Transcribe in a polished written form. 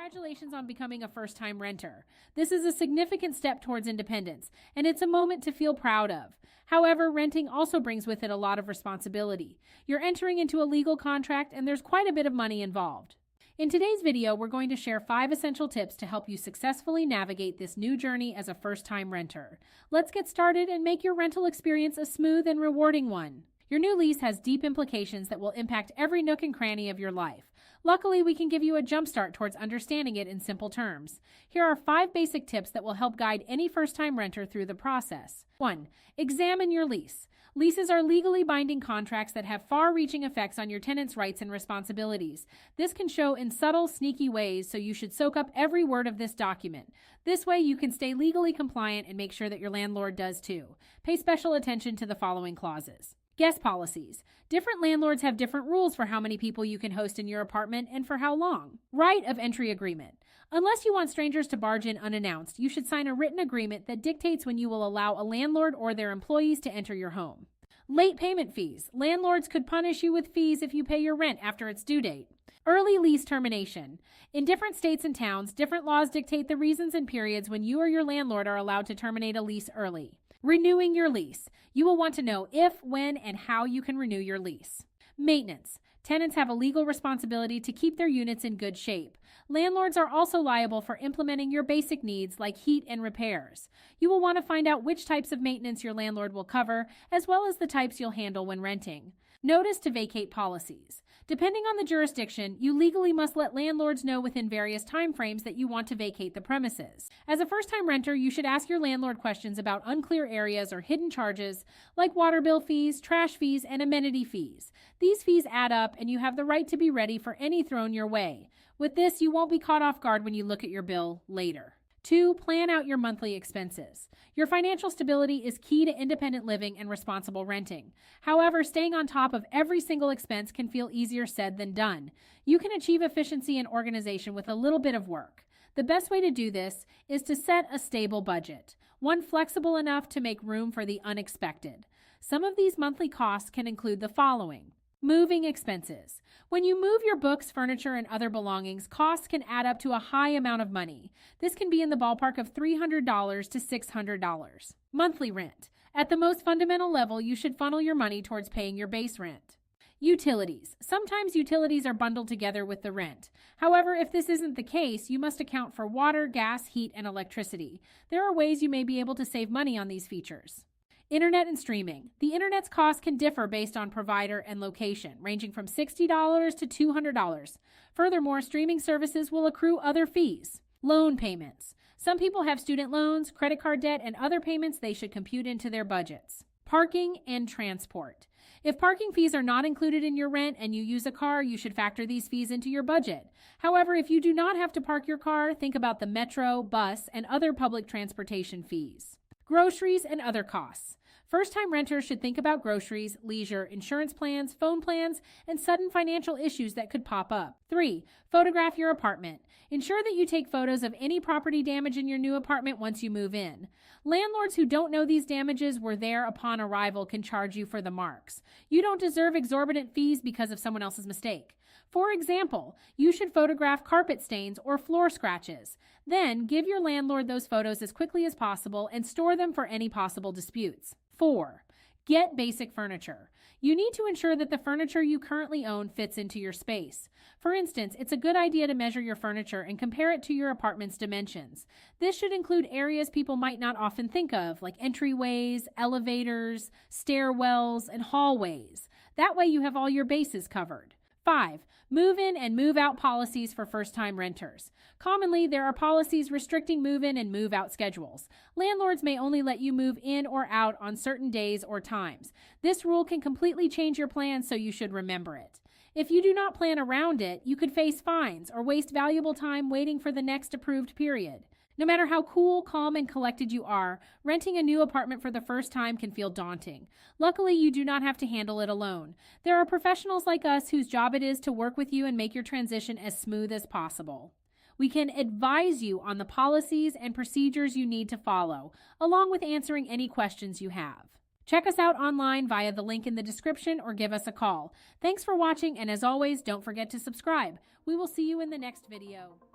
Congratulations on becoming a first-time renter. This is a significant step towards independence, and it's a moment to feel proud of. However, renting also brings with it a lot of responsibility. You're entering into a legal contract, and there's quite a bit of money involved. In today's video, we're going to share 5 essential tips to help you successfully navigate this new journey as a first-time renter. Let's get started and make your rental experience a smooth and rewarding one. Your new lease has deep implications that will impact every nook and cranny of your life. Luckily, we can give you a jumpstart towards understanding it in simple terms. Here are 5 basic tips that will help guide any first-time renter through the process. 1. Examine your lease. Leases are legally binding contracts that have far-reaching effects on your tenant's rights and responsibilities. This can show in subtle, sneaky ways, so you should soak up every word of this document. This way, you can stay legally compliant and make sure that your landlord does too. Pay special attention to the following clauses. Guest policies. Different landlords have different rules for how many people you can host in your apartment and for how long. Right of entry agreement. Unless you want strangers to barge in unannounced, you should sign a written agreement that dictates when you will allow a landlord or their employees to enter your home. Late payment fees. Landlords could punish you with fees if you pay your rent after its due date. Early lease termination. In different states and towns, different laws dictate the reasons and periods when you or your landlord are allowed to terminate a lease early. Renewing your lease. You will want to know if, when, and how you can renew your lease. Maintenance. Tenants have a legal responsibility to keep their units in good shape. Landlords are also liable for implementing your basic needs like heat and repairs. You will want to find out which types of maintenance your landlord will cover, as well as the types you'll handle when renting. Notice to vacate policies. Depending on the jurisdiction, you legally must let landlords know within various timeframes that you want to vacate the premises. As a first-time renter, you should ask your landlord questions about unclear areas or hidden charges like water bill fees, trash fees, and amenity fees. These fees add up, and you have the right to be ready for any thrown your way. With this, you won't be caught off guard when you look at your bill later. 2. Plan out your monthly expenses. Your financial stability is key to independent living and responsible renting. However, staying on top of every single expense can feel easier said than done. You can achieve efficiency and organization with a little bit of work. The best way to do this is to set a stable budget, one flexible enough to make room for the unexpected. Some of these monthly costs can include the following. Moving expenses. When you move your books, furniture, and other belongings, costs can add up to a high amount of money. This can be in the ballpark of $300 to $600. Monthly rent. At the most fundamental level, you should funnel your money towards paying your base rent. Utilities. Sometimes utilities are bundled together with the rent. However, if this isn't the case, you must account for water, gas, heat, and electricity. There are ways you may be able to save money on these features. Internet and streaming. The internet's cost can differ based on provider and location, ranging from $60 to $200. Furthermore, streaming services will accrue other fees. Loan payments. Some people have student loans, credit card debt, and other payments they should compute into their budgets. Parking and transport. If parking fees are not included in your rent and you use a car, you should factor these fees into your budget. However, if you do not have to park your car, think about the metro, bus, and other public transportation fees. Groceries and other costs. First-time renters should think about groceries, leisure, insurance plans, phone plans, and sudden financial issues that could pop up. 3. Photograph your apartment. Ensure that you take photos of any property damage in your new apartment once you move in. Landlords who don't know these damages were there upon arrival can charge you for the marks. You don't deserve exorbitant fees because of someone else's mistake. For example, you should photograph carpet stains or floor scratches. Then, give your landlord those photos as quickly as possible and store them for any possible disputes. 4. Get basic furniture. You need to ensure that the furniture you currently own fits into your space. For instance, it's a good idea to measure your furniture and compare it to your apartment's dimensions. This should include areas people might not often think of, like entryways, elevators, stairwells, and hallways. That way you have all your bases covered. 5. Move-in and move-out policies for first-time renters. Commonly, there are policies restricting move-in and move-out schedules. Landlords may only let you move in or out on certain days or times. This rule can completely change your plans, so you should remember it. If you do not plan around it, you could face fines or waste valuable time waiting for the next approved period. No matter how cool, calm, and collected you are, renting a new apartment for the first time can feel daunting. Luckily, you do not have to handle it alone. There are professionals like us whose job it is to work with you and make your transition as smooth as possible. We can advise you on the policies and procedures you need to follow, along with answering any questions you have. Check us out online via the link in the description or give us a call. Thanks for watching, and as always, don't forget to subscribe. We will see you in the next video.